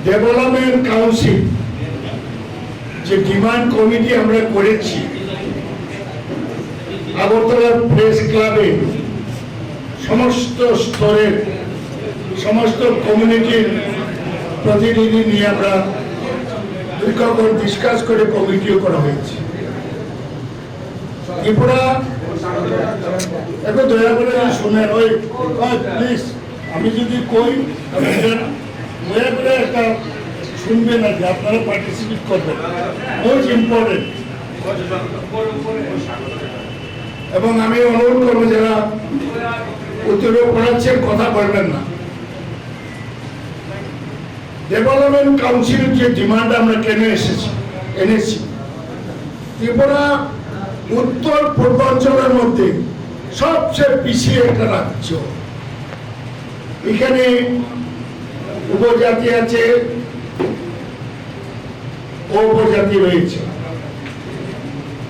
Development council যে demand committee আমরা করেছি আগরতলা প্রেস ক্লাবে সমস্ত স্তরের সমস্ত কমিউনিটির প্রতিনিধি নিয়ে আমরা দীর্ঘক্ষণ ডিসকাস করে কমিটিও করা হয়েছে। ত্রিপুরা একটু দয়া করে শুনেন, ওই প্লিজ আমি যদি কই দয়া করে একটা শুনবেন আর কি, আপনারা পার্টিসিপেট করবেন, মোস্ট ইম্পর্টেন্ট। এবং আমি অনুরোধ করবো যারা উত্তরে পড়াচ্ছেন কথা বলবেন না। ডেভেলপমেন্ট কাউন্সিলের যে ডিমান্ড আমরা এনেছি, ত্রিপুরা উত্তর পূর্বাঞ্চলের মধ্যে সবচেয়ে পিছিয়ে একটা রাজ্য। এখানে উপজাতি আছে, উপজাতি রয়েছে।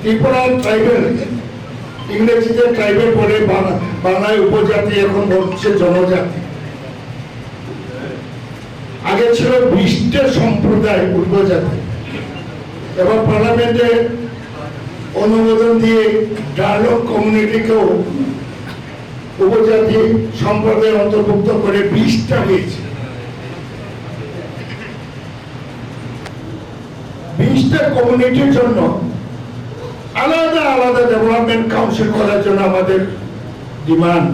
ত্রিপুরা ট্রাইবেল, ইংরেজিতে ট্রাইবেল বলে, বাংলায় উপজাতি, এখন বলছে জনজাতি। আগে ছিল 20টা সম্প্রদায় উপজাতি, এবং পার্লামেন্টে অনুমোদন দিয়ে ডায়লগ কমিউনিটিকেও উপজাতি সম্প্রদায় অন্তর্ভুক্ত করে 20টা হয়েছে। 20টা কমিউনিটির জন্য আলাদা আলাদা ডেভেলপমেন্ট কাউন্সিল করার জন্য আমাদের ডিমান্ড।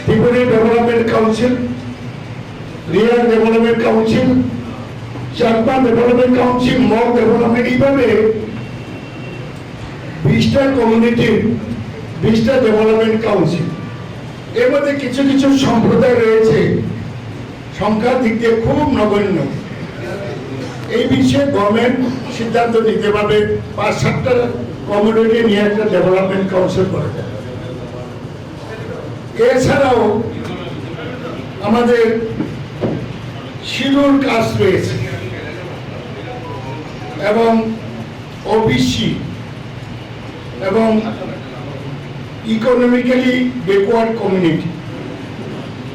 ত্রিপুরা ডেভেলপমেন্ট কাউন্সিল, রিয়ার development council, Chakma development council, Mog development, এইভাবে 20টা কমিউনিটির 20টা ডেভেলপমেন্ট কাউন্সিল। এর মধ্যে কিছু কিছু সম্প্রদায় রয়েছে সংখ্যার দিক দিয়ে খুব নগণ্য। এই বিষয়ে গভর্নমেন্ট সিদ্ধান্ত নিতে পারবে 5-7টা কমিউনিটি নিয়ে একটা ডেভেলপমেন্ট কাউন্সিল করা যায়। এছাড়াও আমাদের শিডিউল কাস্ট রয়েছে এবং ওবিসি এবং ইকোনমিক্যালি ব্যাকওয়ার্ড কমিউনিটি,